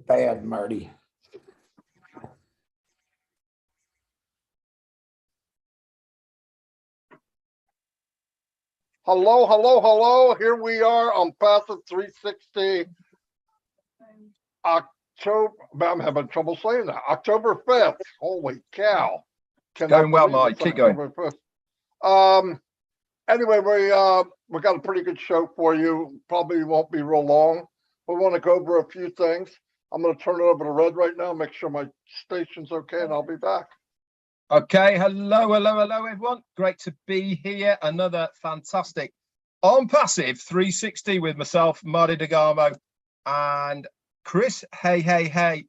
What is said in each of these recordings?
Bad, Marty. Hello, hello, hello. Here we are on Passive 360. October, I'm having trouble saying that. October 5th. Holy cow. Going well, Mike. Keep going. Anyway, we got a pretty good show for you. Probably won't be real long. We want to go over a few things. I'm going to turn it over to Red right now, make sure my station's okay, and I'll be back. Okay, hello, everyone. Great to be here. Another fantastic on Passive 360 with myself, Marty DeGarmo, and Chris. Hey,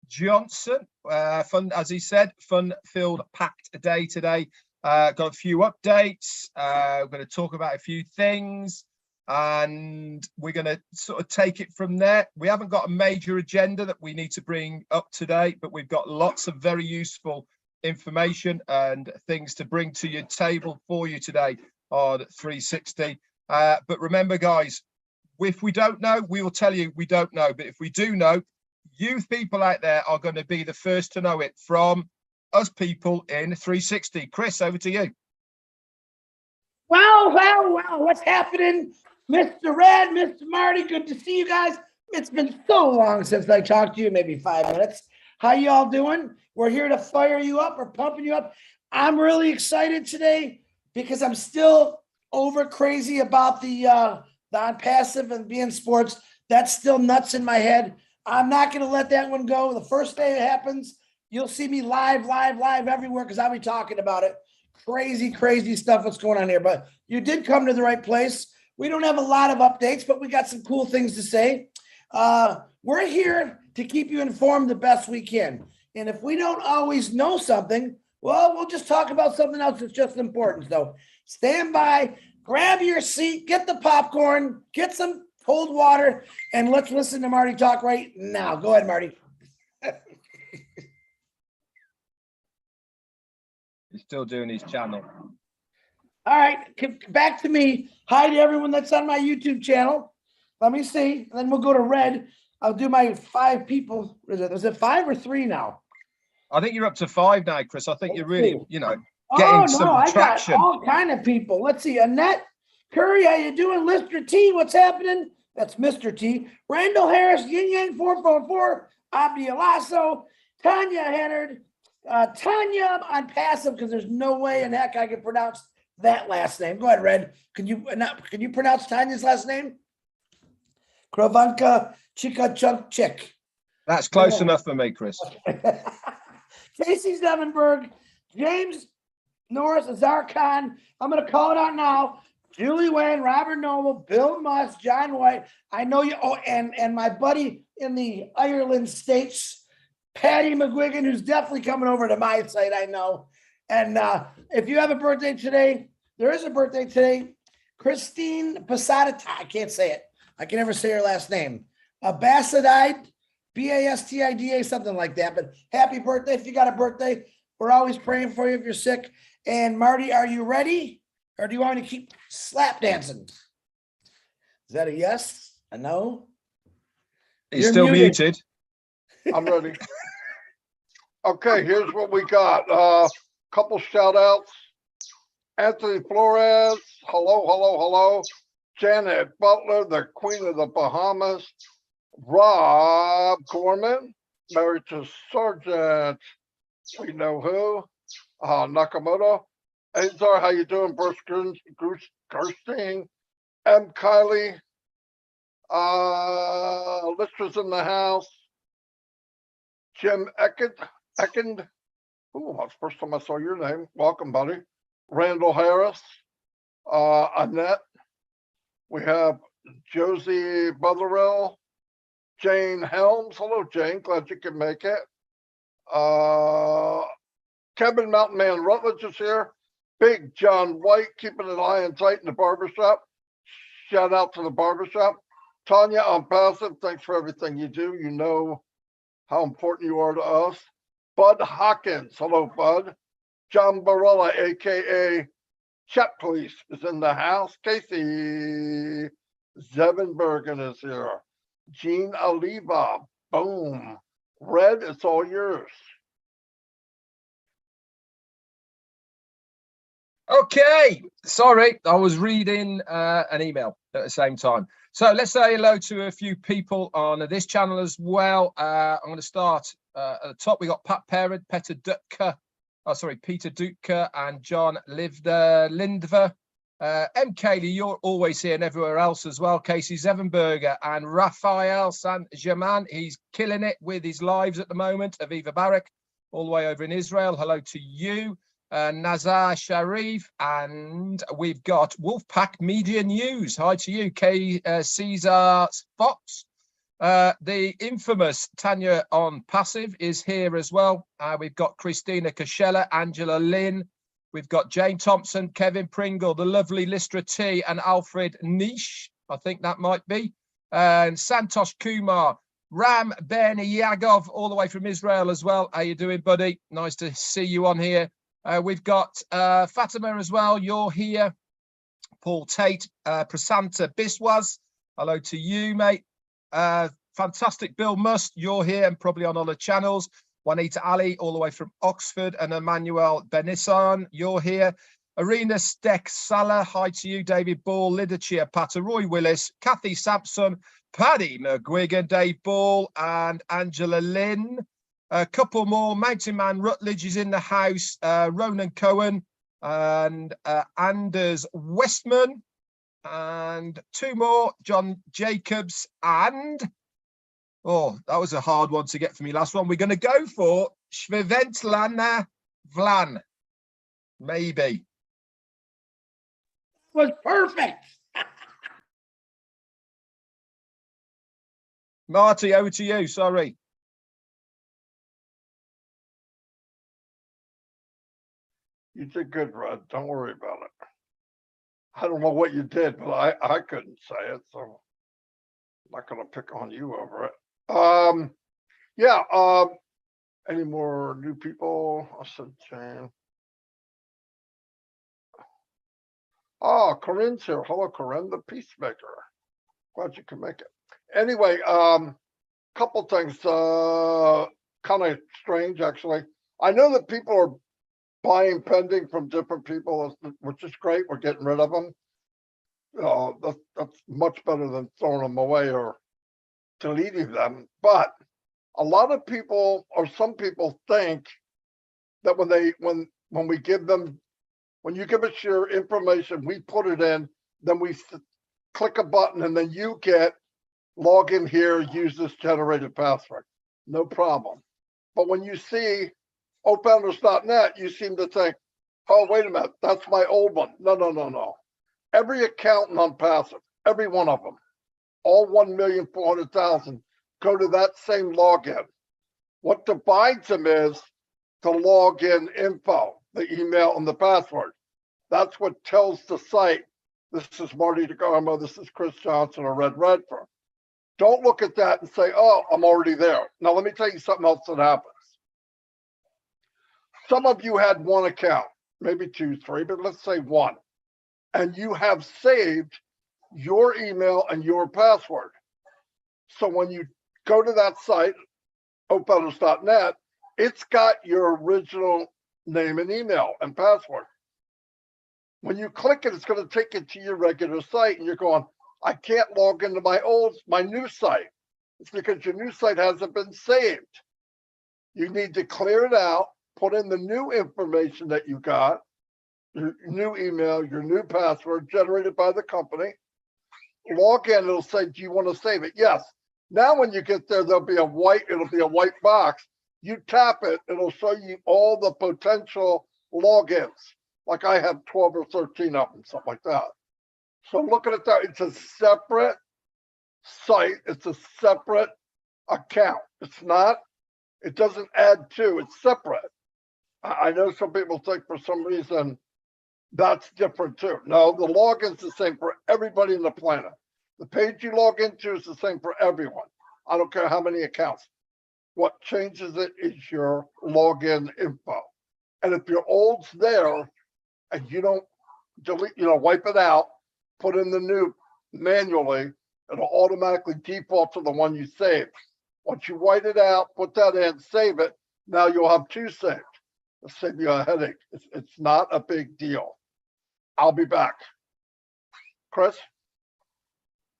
Johnson. Fun, as he said, fun-filled, packed day today. Got a few updates. We're going to talk about a few things, and we're going to sort of take it from there. We haven't got a major agenda that we need to bring up today, but we've got lots of very useful information and things to bring to your table for you today on 360. But remember, guys, if we don't know, we will tell you we don't know. But if we do know, you people out there are going to be the first to know it from us people in 360. Chris, over to you. Well, what's happening? Mr. Red, Mr. Marty, good to see you guys. It's been so long since I talked to you, maybe 5 minutes. How y'all doing? We're here to fire you up or pumping you up. I'm really excited today because I'm still over crazy about the on-passive and being sports. That's still nuts in my head. I'm not going to let that one go. The first day it happens, you'll see me live everywhere because I'll be talking about it. Crazy stuff what's going on here. But you did come to the right place. We don't have a lot of updates, but we got some cool things to say. We're here to keep you informed the best we can. And if we don't always know something, well, we'll just talk about something else that's just important. So stand by, grab your seat, get the popcorn, get some cold water, and let's listen to Marty talk right now. Go ahead, Marty. He's still doing his channel. All right, back to me. Hi to everyone that's on my YouTube channel. Let me see, and then we'll go to Red. I'll do my 5 people. Is it 5 or 3 now? I think you're up to 5 now, Chris. I think you're really, getting some traction. Got all kind of people. Let's see. Annette Curry, how you doing? Lister T, what's happening? That's Mr. T. Randall Harris, Yin Yang 444, Abdi Alasso, Tanya Hennard, Tanya on passive because there's no way in heck I can pronounce that last name. Go ahead, Red. Can you pronounce Tanya's last name? Krovanka Chikachuk. That's close enough for me, Chris. Casey Zevenberg, James Norris, Azar Khan. I'm going to call it out now. Julie Wayne, Robert Noble, Bill Musk, John White. I know you. Oh, and my buddy in the Ireland States, Patty McGuigan, who's definitely coming over to my site. I know. And if you have a birthday today, there is a birthday today. Christine Basadita. I can't say it. I can never say her last name. Basadide, Bastida, something like that. But happy birthday if you got a birthday. We're always praying for you if you're sick. And Marty, are you ready? Or do you want me to keep slap dancing? Is that a yes? A no? He's still muted. I'm ready. Okay, here's what we got. Couple shout outs. Anthony Flores. Hello. Janet Butler, the Queen of the Bahamas. Rob Gorman, married to Sergeant, we know who, Nakamoto. Azar, how you doing? Bruce Gerstein, M. Kylie, Lister's in the house. Jim Eckend. Oh, that's the first time I saw your name. Welcome, buddy. Randall Harris, Annette. We have Josie Butlerell, Jane Helms. Hello, Jane. Glad you could make it. Kevin Mountain Man Rutledge is here. Big John White, keeping an eye on tight in the barbershop. Shout out to the barbershop. Tanya on passive, thanks for everything you do. You know how important you are to us. Bud Hawkins. Hello, Bud. John Barella, aka Chat Police, is in the house. Casey Zevin Bergen is here. Jean Oliva. Boom. Red, it's all yours. Okay, sorry, I was reading an email at the same time. So let's say hello to a few people on this channel as well. I'm going to start at the top. We got Pat Parent, Peter Dutka, Peter Dutka, and John Lindver. M. Cayley, you're always here and everywhere else as well. Casey Zevenberger and Raphael Saint-Germain. He's killing it with his lives at the moment. Aviva Barak, all the way over in Israel. Hello to you. Nazar Sharif, and we've got Wolfpack Media News. Hi to you, Caesar Fox. The infamous Tanya on Passive is here as well. We've got Christina Kashella, Angela Lynn. We've got Jane Thompson, Kevin Pringle, the lovely Listra T, and Alfred Nish. I think that might be. And Santosh Kumar, Ram Ben Yagov, all the way from Israel as well. How you doing, buddy? Nice to see you on here. We've got Fatima as well. You're here. Paul Tate, Prasanta Biswas. Hello to you, mate. Fantastic Bill Must. You're here and probably on other channels. Juanita Ali, all the way from Oxford, and Emmanuel Benissan. You're here. Arena Steck Salah. Hi to you, David Ball, Lidachia Patter, Roy Willis, Kathy Sampson, Paddy McGuigan, Dave Ball, and Angela Lynn. A couple more. Mountain Man Rutledge is in the house. Ronan Cohen and Anders Westman. And two more. John Jacobs and... Oh, that was a hard one to get for me. Last one. We're going to go for Shveventlana Vlan. Maybe. Was perfect. Marty, over to you. Sorry. You did good, Red. Don't worry about it. I don't know what you did, but I couldn't say it, so I'm not going to pick on you over it. Any more new people? I said, Jane. Oh, Corinne's here. Hello, Corinne, the peacemaker. Glad you could make it. Anyway, couple things, kind of strange, actually. I know that people are buying pending from different people, which is great. We're getting rid of them. That's much better than throwing them away or deleting them. But a lot of people, or some people, think that when we give them, when you give us your information, we put it in, then we click a button, and then you get log in here, use this generated password. No problem. But when you see openers.net, you seem to think, oh, wait a minute, that's my old one. No. Every accountant on Passive, every one of them, all 1,400,000 go to that same login. What divides them is the login info, the email and the password. That's what tells the site, this is Marty DeGarmo, this is Chris Johnson or Red Redfern. Don't look at that and say, oh, I'm already there. Now, let me tell you something else that happens. Some of you had one account, maybe 2, 3, but let's say one, and you have saved your email and your password. So when you go to that site, openers.net, it's got your original name and email and password. When you click it, it's going to take it to your regular site, and you're going, I can't log into my new site. It's because your new site hasn't been saved. You need to clear it out, put in the new information that you got, your new email, your new password generated by the company. Log in, it'll say, do you want to save it? Yes. Now when you get there, it'll be a white box. You tap it, it'll show you all the potential logins. Like I have 12 or 13 of them, something like that. So looking at that, it's a separate site. It's a separate account. It doesn't add to, it's separate. I know some people think for some reason that's different too. No, the login's the same for everybody on the planet. The page you log into is the same for everyone. I don't care how many accounts. What changes it is your login info. And if your old's there and you don't delete, wipe it out, put in the new manually, it'll automatically default to the one you saved. Once you white it out, put that in, save it, now you'll have 2 saved. It'll save you a headache. It's not a big deal. I'll be back. Chris?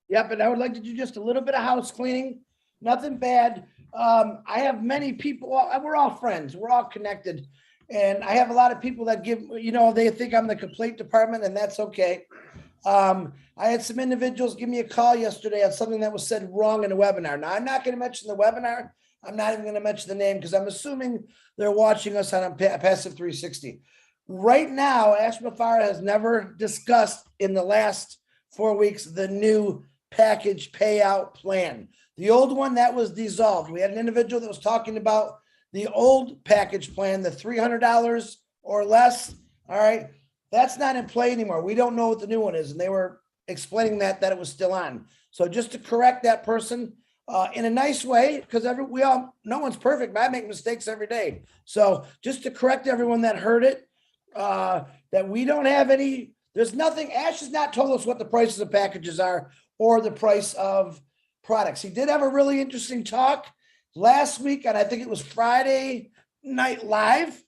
Yep, and I would like to do just a little bit of house cleaning, nothing bad. I have many people, we're all friends, we're all connected. And I have a lot of people that give, they think I'm the complaint department, and that's okay. I had some individuals give me a call yesterday on something that was said wrong in the webinar. Now, I'm not going to mention the webinar. I'm not even going to mention the name because I'm assuming they're watching us on Passive 360. Right now, Ash Mufareh has never discussed in the last 4 weeks the new package payout plan. The old one that was dissolved. We had an individual that was talking about the old package plan, the $300 or less. All right. That's not in play anymore. We don't know what the new one is. And they were explaining that it was still on. So just to correct that person in a nice way, because no one's perfect, but I make mistakes every day. So just to correct everyone that heard it, that we don't have any, there's nothing, Ash has not told us what the prices of packages are or the price of products. He did have a really interesting talk last week, and I think it was Friday Night Live.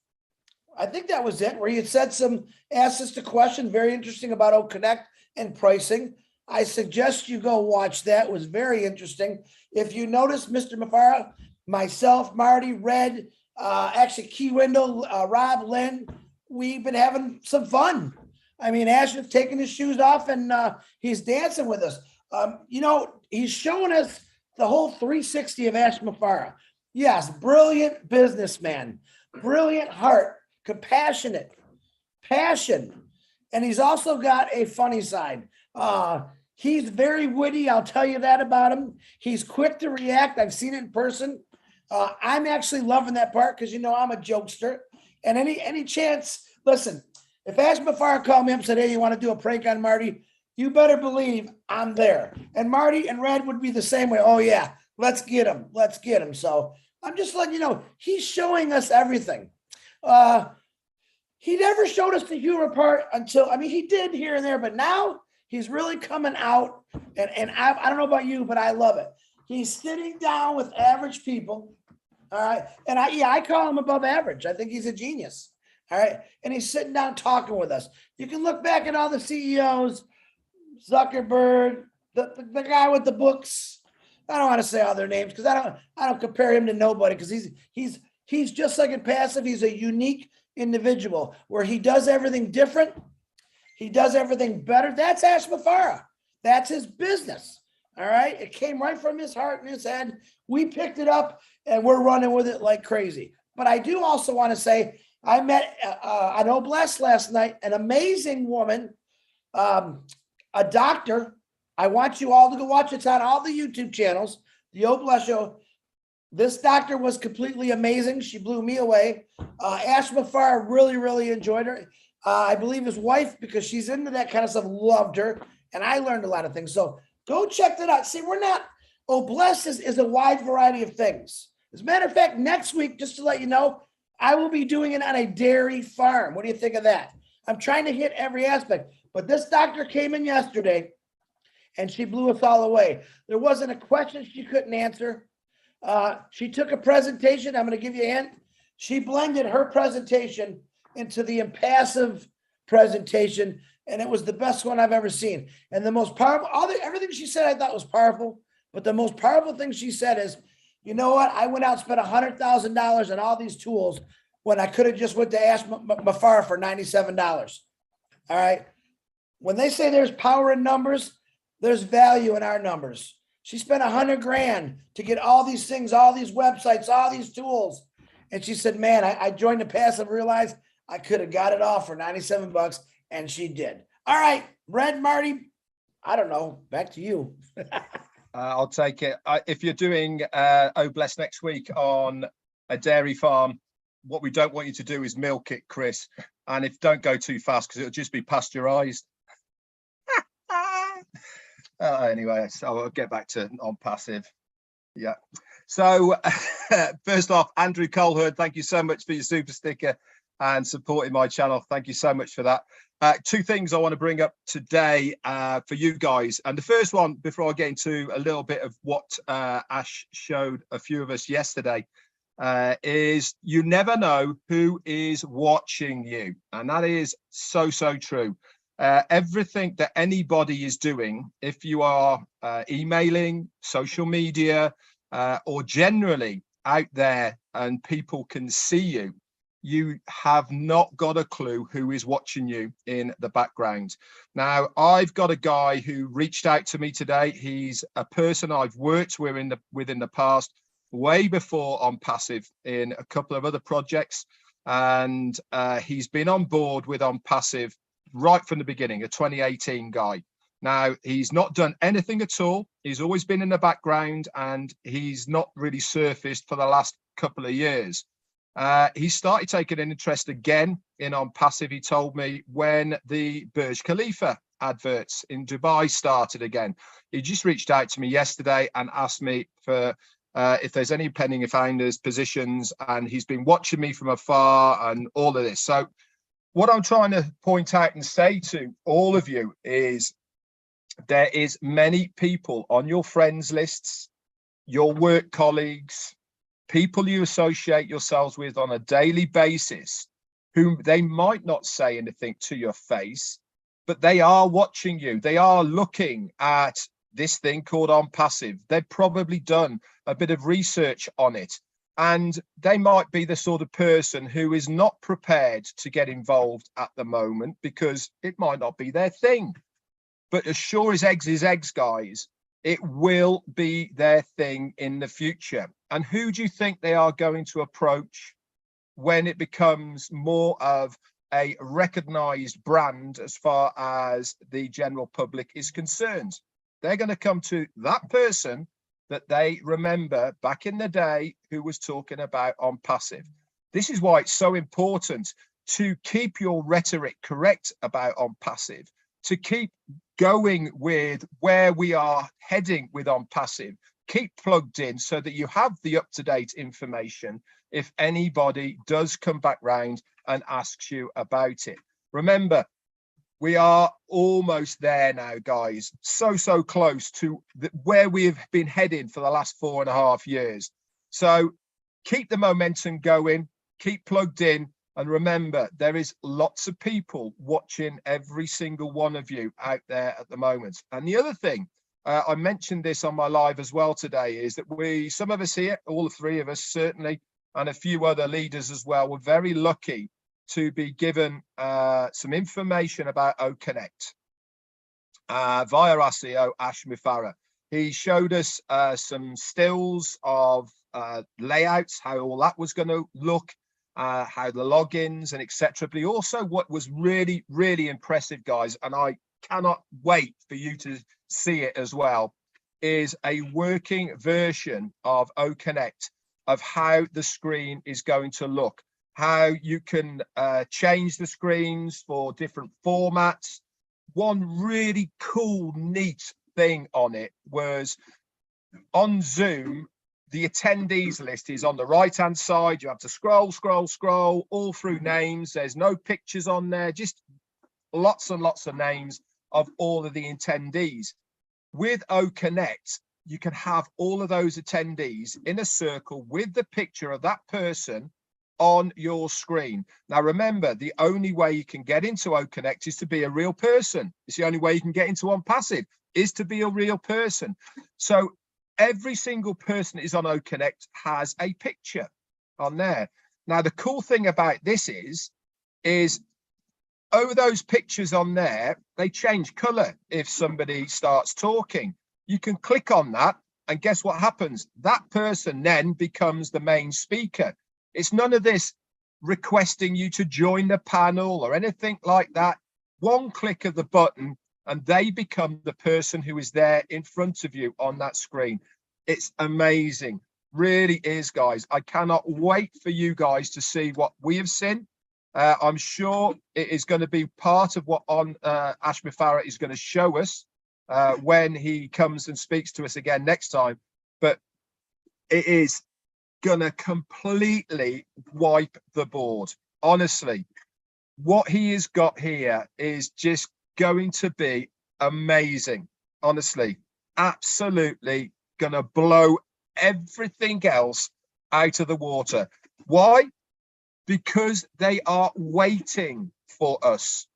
I think that was it, where he had asked us a question, very interesting about OConnect and pricing. I suggest you go watch that. It was very interesting. If you notice, Mr. Mufareh, myself, Marty, Red, actually Key Wendell, Rob, Lynn, we've been having some fun. I mean, Ash has taken his shoes off and he's dancing with us. He's showing us the whole 360 of Ash Mufareh. Yes, brilliant businessman, brilliant heart, compassionate, passion. And he's also got a funny side. He's very witty. I'll tell you that about him. He's quick to react. I've seen it in person. I'm actually loving that part because, I'm a jokester. And any chance, listen, if Ash Mufareh called me up and said, hey, you want to do a prank on Marty? You better believe I'm there. And Marty and Red would be the same way. Oh, yeah, let's get him. Let's get him. So I'm just letting you know, he's showing us everything. He never showed us the humor part he did here and there, but now he's really coming out. And I don't know about you, but I love it. He's sitting down with average people. All right. And I call him above average. I think he's a genius. All right. And he's sitting down talking with us. You can look back at all the CEOs, Zuckerberg, the guy with the books. I don't want to say all their names because I don't compare him to nobody because he's just like in Passive. He's a unique individual where he does everything different. He does everything better. That's Ash Mufareh. That's his business. All right. It came right from his heart and his head. We picked it up and we're running with it like crazy. But I do also want to say I met an Oblast last night, an amazing woman, a doctor. I want you all to go watch it. It's on all the YouTube channels, the Oblast Show. This doctor was completely amazing. She blew me away. Ash Mufareh really, really enjoyed her. I believe his wife, because she's into that kind of stuff, loved her. And I learned a lot of things. So go check that out. See, Oblast is a wide variety of things. As a matter of fact, next week, just to let you know, I will be doing it on a dairy farm. What do you think of that? I'm trying to hit every aspect. But this doctor came in yesterday and she blew us all away. There wasn't a question she couldn't answer. She took a presentation. I'm going to give you a hint. She blended her presentation into the Impassive presentation, and it was the best one I've ever seen. And the most powerful, everything she said I thought was powerful, but the most powerful thing she said is, you know what? I went out and spent $100,000 on all these tools when I could have just went to Ash Mufareh for $97. All right. When they say there's power in numbers, there's value in our numbers. She spent $100,000 to get all these things, all these websites, all these tools. And she said, man, I joined the Passive, realized I could have got it all for $97, and she did. All right, Red, Marty, I don't know, back to you. I'll take it. If you're doing Oblast next week on a dairy farm, what we don't want you to do is milk it, Chris. And don't go too fast because it'll just be pasteurized. Anyway, so I'll get back to on Passive. Yeah. So first off, Andrew Coleherd, thank you so much for your super sticker and supporting my channel. Thank you so much for that. Two things I want to bring up today for you guys. And the first one, before I get into a little bit of what Ash showed a few of us yesterday, is you never know who is watching you. And that is so, so true. Everything that anybody is doing, if you are emailing, social media, or generally out there and people can see you, you have not got a clue who is watching you in the background. Now, I've got a guy who reached out to me today. He's a person I've worked with in the past, way before On Passive, in a couple of other projects. And he's been on board with On Passive right from the beginning, a 2018 guy. Now, he's not done anything at all. He's always been in the background, and he's not really surfaced for the last couple of years. He started taking an interest again in On Passive, he told me, when the Burj Khalifa adverts in Dubai started again. He just reached out to me yesterday and asked me for if there's any Penning Founders positions, and he's been watching me from afar and all of this. So what I'm trying to point out and say to all of you is there is many people on your friends lists, your work colleagues, people you associate yourselves with on a daily basis, whom they might not say anything to your face, but they are watching you. They are looking at this thing called On Passive. They've probably done a bit of research on it, and they might be the sort of person who is not prepared to get involved at the moment because it might not be their thing. But as sure as eggs is eggs, guys, it will be their thing in the future. And who do you think they are going to approach when it becomes more of a recognized brand as far as the general public is concerned? They're going to come to that person that they remember back in the day who was talking about On Passive. This is why it's so important to keep your rhetoric correct about On Passive, to keep going with where we are heading with On Passive. Keep plugged in so that you have the up-to-date information if anybody does come back round and asks you about it. Remember, we are almost there now, guys. So close to where we've been heading for the last 4.5 years. So keep the momentum going, keep plugged in. And remember, there is lots of people watching every single one of you out there at the moment. And the other thing, I mentioned this on my live as well today, is that some of us here, all the three of us certainly, and a few other leaders as well, were very lucky to be given some information about OConnect via our CEO, Ash Mufareh. He showed us some stills of layouts, how all that was going to look, how the logins and etc. But also what was really, really impressive, guys, and I cannot wait for you to see it as well, is a working version of OConnect of how the screen is going to look, how you can change the screens for different formats. One really cool, neat thing on it was on Zoom, the attendees list is on the right-hand side. You have to scroll all through names. There's no pictures on there, just lots and lots of names of all of the attendees. With OConnect, you can have all of those attendees in a circle with the picture of that person on your screen. Now, remember, the only way you can get into OConnect is to be a real person. It's the only way you can get into On Passive is to be a real person. So every single person that is on OConnect has a picture on there. Now, the cool thing about this is over those pictures on there, they change color if somebody starts talking. You can click on that, and guess what happens? That person then becomes the main speaker. It's none of this requesting you to join the panel or anything like that. One click of the button, and they become the person who is there in front of you on that screen. It's amazing. Really is, guys. I cannot wait for you guys to see what we have seen. I'm sure it is going to be part of what Ash Mufareh is going to show us when he comes and speaks to us again next time. But it is going to completely wipe the board. Honestly, what he has got here is just going to be amazing. Honestly, absolutely going to blow everything else out of the water. Why? Because they are waiting for us.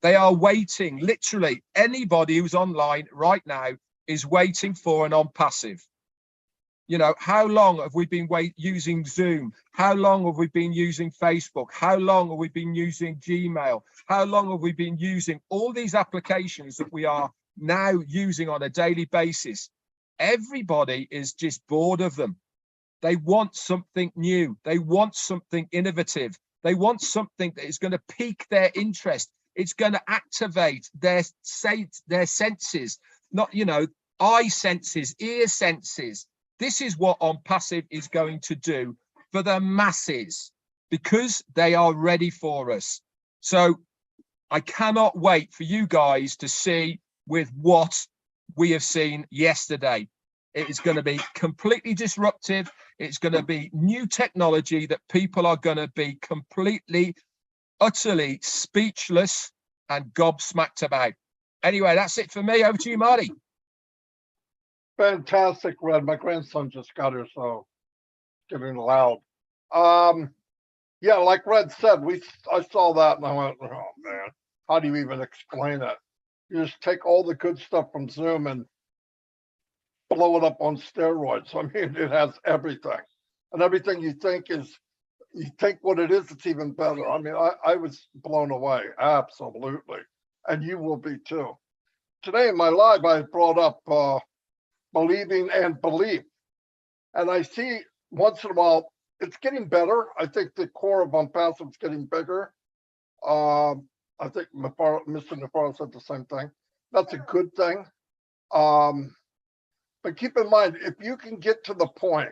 They are waiting. Literally, anybody who's online right now is waiting for an OnPassive. You know, how long have we been using Zoom? How long have we been using Facebook? How long have we been using Gmail? How long have we been using all these applications that we are now using on a daily basis? Everybody is just bored of them. They want something new. They want something innovative. They want something that is going to pique their interest. It's going to activate their senses, not, you know, eye senses, ear senses. This is what OnPassive is going to do for the masses because they are ready for us. So I cannot wait for you guys to see with what we have seen yesterday. It is going to be completely disruptive. It's going to be new technology that people are going to be completely, utterly speechless and gobsmacked about. Anyway, that's it for me. Over to you, Marty. Fantastic, Red. My grandson just got here, so getting loud. Yeah, like Red said, I saw that and I went, oh man, how do you even explain it? You just take all the good stuff from Zoom and blow it up on steroids. I mean, it has everything, and everything you think what it is, it's even better. I mean, I was blown away, absolutely, and you will be too. Today in my live, I brought up believing and belief, and I see once in a while it's getting better. I think the core of OnPassive is getting bigger. I think Mr. Navarro said the same thing. That's a good thing. But keep in mind, if you can get to the point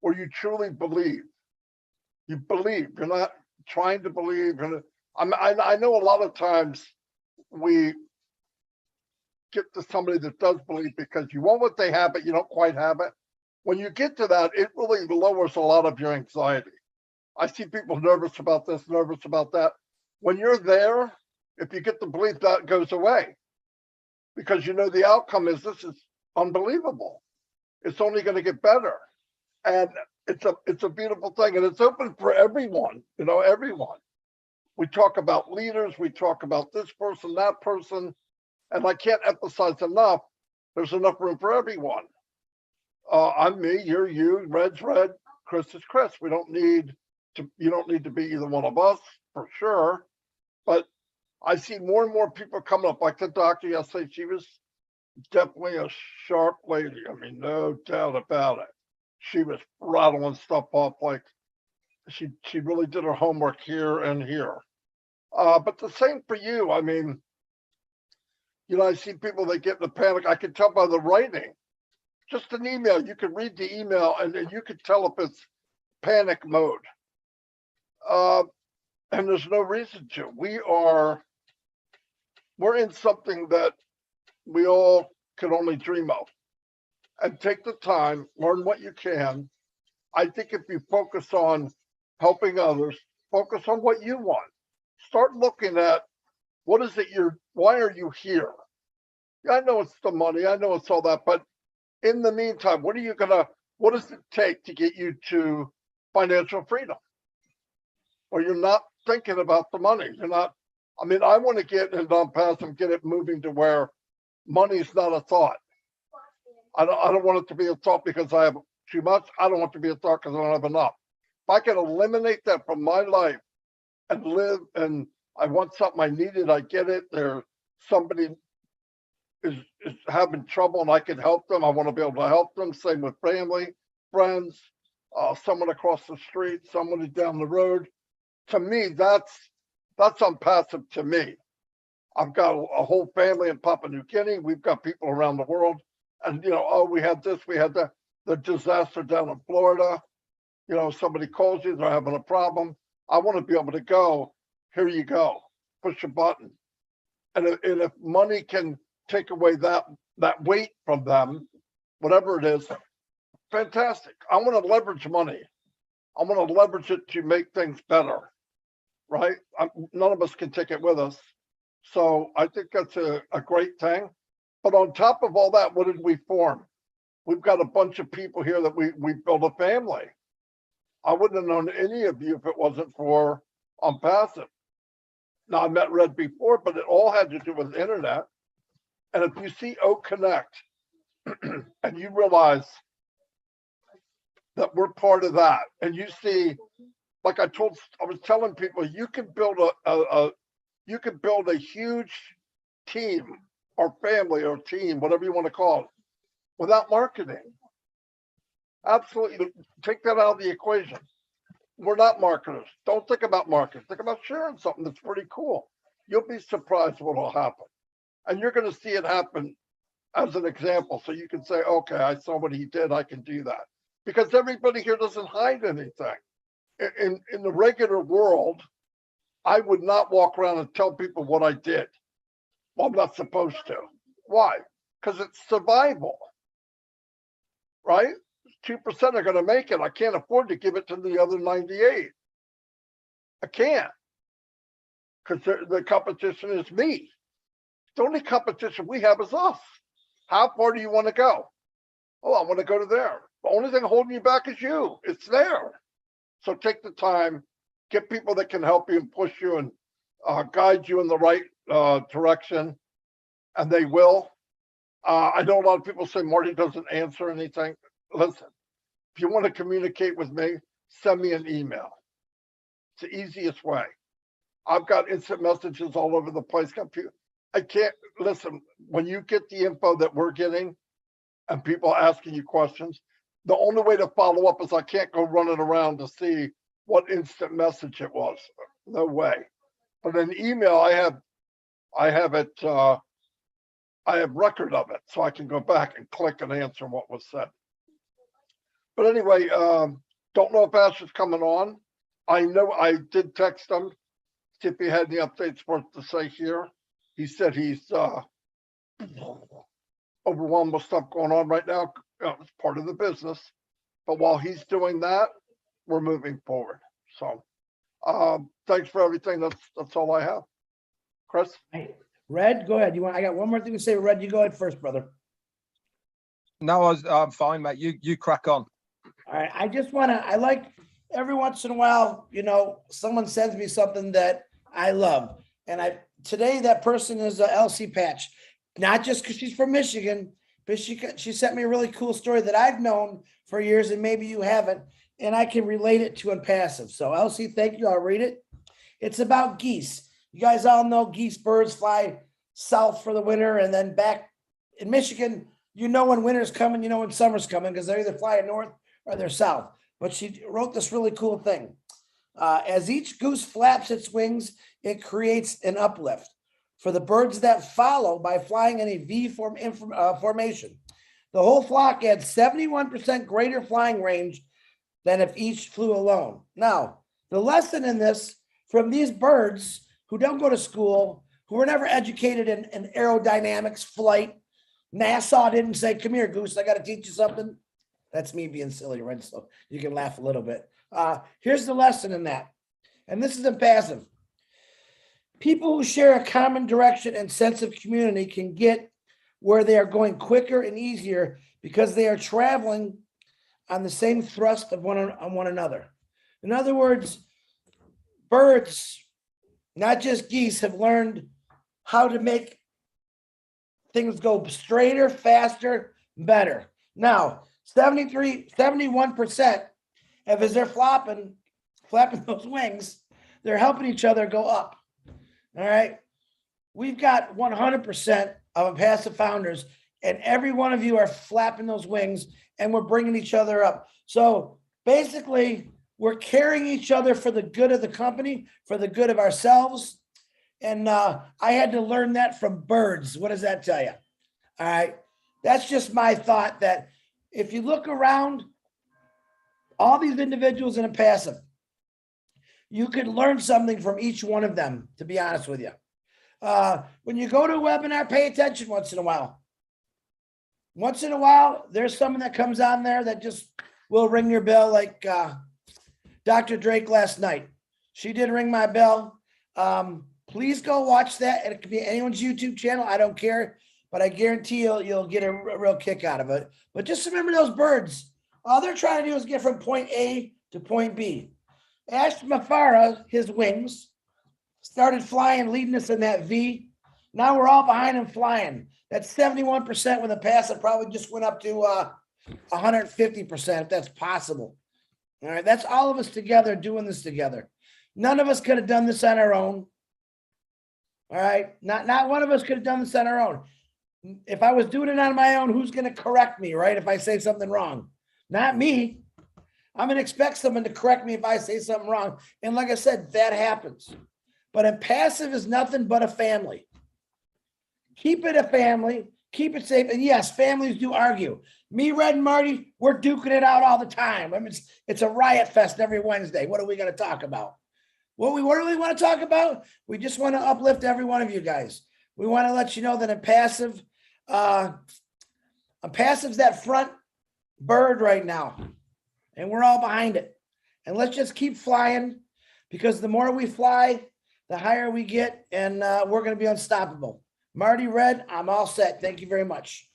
where you truly believe, you're not trying to believe. And I know a lot of times we get to somebody that does believe because you want what they have, but you don't quite have it. When you get to that, it really lowers a lot of your anxiety. I see people nervous about this, nervous about that. When you're there, if you get the belief, that goes away because you know the outcome is this is unbelievable. It's only going to get better. And it's a beautiful thing. And it's open for everyone, you know, everyone. We talk about leaders, we talk about this person, that person. And I can't emphasize enough, there's enough room for everyone. I'm me, you're you, Red's Red, Chris is Chris. You don't need to be either one of us for sure. But I see more and more people coming up, like the doctor yesterday. She was definitely a sharp lady. I mean, no doubt about it. She was rattling stuff off like she really did her homework here and here. But the same for you. I mean, you know, I see people that get in the panic. I can tell by the writing. Just an email, you can read the email and you can tell if it's panic mode. And there's no reason to. We're in something that we all can only dream of. And take the time, learn what you can. I think if you focus on helping others, focus on what you want. Start looking at what is it why are you here? Yeah, I know it's the money, I know it's all that, but in the meantime, what does it take to get you to financial freedom? Or you're not thinking about the money. I want to get in OnPassive, get it moving to where money is not a thought. I don't want it to be a thought because I have too much. I don't want it to be a thought because I don't have enough. If I can eliminate that from my life and live, and I want something, I need it, I get it. Somebody is having trouble and I can help them. I want to be able to help them. Same with family, friends, someone across the street, somebody down the road. To me, that's OnPassive to me. I've got a whole family in Papua New Guinea. We've got people around the world. And, we had this, we had that, the disaster down in Florida. Somebody calls you, they're having a problem. I want to be able to go, here you go, push a button. And if money can take away that weight from them, whatever it is, fantastic. I want to leverage money. I want to leverage it to make things better. right? None of us can take it with us. So I think that's a great thing. But on top of all that, what did we form? We've got a bunch of people here that we built a family. I wouldn't have known any of you if it wasn't for Passive. Now, I met Red before, but it all had to do with the internet. And if you see Oak Connect and you realize that we're part of that, and you see, like I was telling people, you can build a huge team or family or team, whatever you want to call it, without marketing. Absolutely. Take that out of the equation. We're not marketers. Don't think about marketing. Think about sharing something that's pretty cool. You'll be surprised what will happen. And you're going to see it happen as an example. So you can say, okay, I saw what he did. I can do that. Because everybody here doesn't hide anything. In the regular world, I would not walk around and tell people what I did. Well, I'm not supposed to. Why? Because it's survival, right? 2% are going to make it. I can't afford to give it to the other 98. I can't, because the competition is me. The only competition we have is us. How far do you want to go? Oh, I want to go to there. The only thing holding you back is you. It's there. So take the time, get people that can help you and push you and guide you in the right direction, and they will. I know a lot of people say Marty doesn't answer anything. Listen, if you want to communicate with me, send me an email. It's the easiest way. I've got instant messages all over the place. I can't listen. When you get the info that we're getting and people asking you questions, the only way to follow up is I can't go running around to see what instant message it was. No way. But an email, I have it. I have record of it, so I can go back and click and answer what was said. But anyway, don't know if Ash is coming on. I know I did text him, see if he had any updates for us to say here. He said he's overwhelmed with stuff going on right now. It's part of the business. But while he's doing that, we're moving forward. So thanks for everything. That's all I have. Chris? Hey, Red, go ahead. I got one more thing to say. Red, you go ahead first, brother. No, I'm fine, mate. You crack on. All right. I like every once in a while, someone sends me something that I love. And today that person is Elsie Patch, not just because she's from Michigan, but she sent me a really cool story that I've known for years and maybe you haven't, and I can relate it to Passive. So Elsie, thank you. I'll read it. It's about geese. You guys all know geese, birds fly south for the winter and then back in Michigan. When winter's coming, when summer's coming, because they're either flying north or they're south. But she wrote this really cool thing. As each goose flaps its wings, it creates an uplift for the birds that follow by flying in a V formation. The whole flock had 71% greater flying range than if each flew alone. Now, the lesson in this from these birds who don't go to school, who were never educated in aerodynamics, flight, NASA didn't say, come here, goose, I got to teach you something. That's me being silly, right? So you can laugh a little bit. Here's the lesson in that. And this is Passive. People who share a common direction and sense of community can get where they are going quicker and easier because they are traveling on the same thrust of one another. In other words, birds, not just geese, have learned how to make things go straighter, faster, better. Now, 71% of as they're flapping those wings, they're helping each other go up. All right. We've got 100% of Passive founders, and every one of you are flapping those wings, and we're bringing each other up. So basically, we're carrying each other for the good of the company, for the good of ourselves. And I had to learn that from birds. What does that tell you? All right. That's just my thought, that if you look around, all these individuals in Passive, you could learn something from each one of them, to be honest with you. When you go to a webinar, pay attention once in a while. Once in a while, there's someone that comes on there that just will ring your bell, like Dr. Drake last night. She did ring my bell. Please go watch that. And it could be anyone's YouTube channel. I don't care, but I guarantee you'll get a real kick out of it. But just remember those birds. All they're trying to do is get from point A to point B. Ash Mafara, his wings, started flying, leading us in that V. Now we're all behind him flying. That's 71% with a pass that probably just went up to 150%, if that's possible. All right, that's all of us together doing this together. None of us could have done this on our own. All right, not one of us could have done this on our own. If I was doing it on my own, who's going to correct me, right? If I say something wrong, not me. I'm going to expect someone to correct me if I say something wrong. And like I said, that happens. But Impassive is nothing but a family. Keep it a family. Keep it safe. And yes, families do argue. Me, Red, and Marty, we're duking it out all the time. I mean, it's a riot fest every Wednesday. What are we going to talk about? What we really want to talk about? We just want to uplift every one of you guys. We want to let you know that Impassive's that front bird right now. And we're all behind it. And let's just keep flying, because the more we fly, the higher we get, and we're going to be unstoppable. Marty, Red, I'm all set. Thank you very much.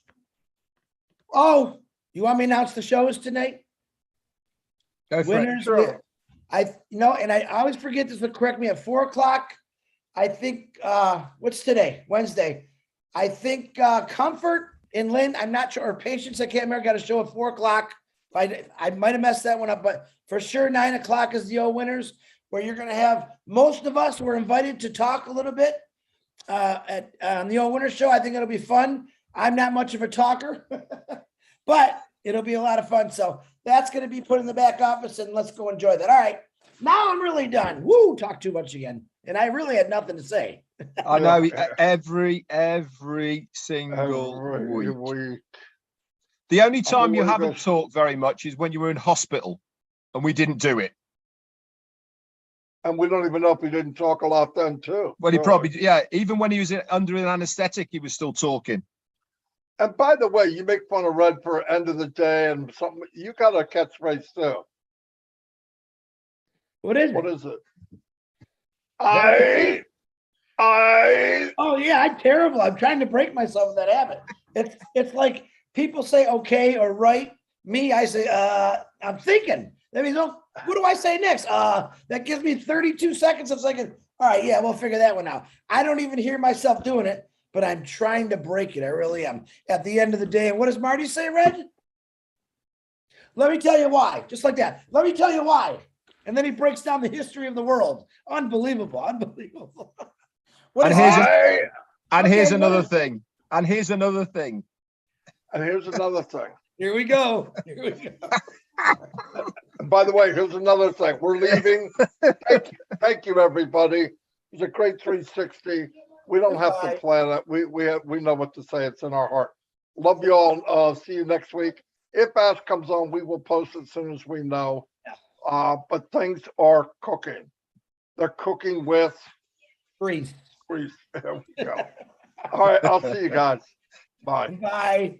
Oh, you want me to announce the shows tonight? Go for Winners. Sure. And I always forget this, but correct me, at 4:00. I think, what's today? Wednesday. I think Comfort and Lynn, I'm not sure, or Patience, I can't remember, got a show at 4:00. I might have messed that one up, but for sure 9:00 is the old winners, where you're going to have most of us were invited to talk a little bit on the old winners show. I think it'll be fun. I'm not much of a talker, but it'll be a lot of fun. So that's going to be put in the back office, and let's go enjoy that. All right. Now I'm really done. Woo, talk too much again. And I really had nothing to say. I know every single Every week. week. The only time you believe haven't it. talked very much is when you were in hospital and we didn't do it. And we don't even know if he didn't talk a lot then too. Well, he Really. probably, yeah, even when he was under an anesthetic, he was still talking. And by the way, you make fun of Red for end of the day and something. You got a catchphrase too. What is What it? is it? I. Oh yeah, I'm terrible. I'm trying to break myself of that habit. It's like people say okay or right. Me, I say I'm thinking. That means, oh, what do I say next? That gives me 32 seconds of thinking. All right, yeah, we'll figure that one out. I don't even hear myself doing it, but I'm trying to break it. I really am. At the end of the day, and what does Marty say, Red? Let me tell you why. Just like that. Let me tell you why. And then he breaks down the history of the world. Unbelievable. Unbelievable. What And is here's that? And Okay, here's what another is- thing. And here's another thing. And here's another thing. Here we go. Here we go. And by the way, here's another thing. We're leaving. Thank you, everybody. It was a great 360. We don't have to Goodbye. plan it. We know what to say. It's in our heart. Love you all. See you next week. If Ash comes on, we will post it as soon as we know. But things are cooking. They're cooking with Freeze. grease. There we go. All right. I'll see you guys. Bye. Bye.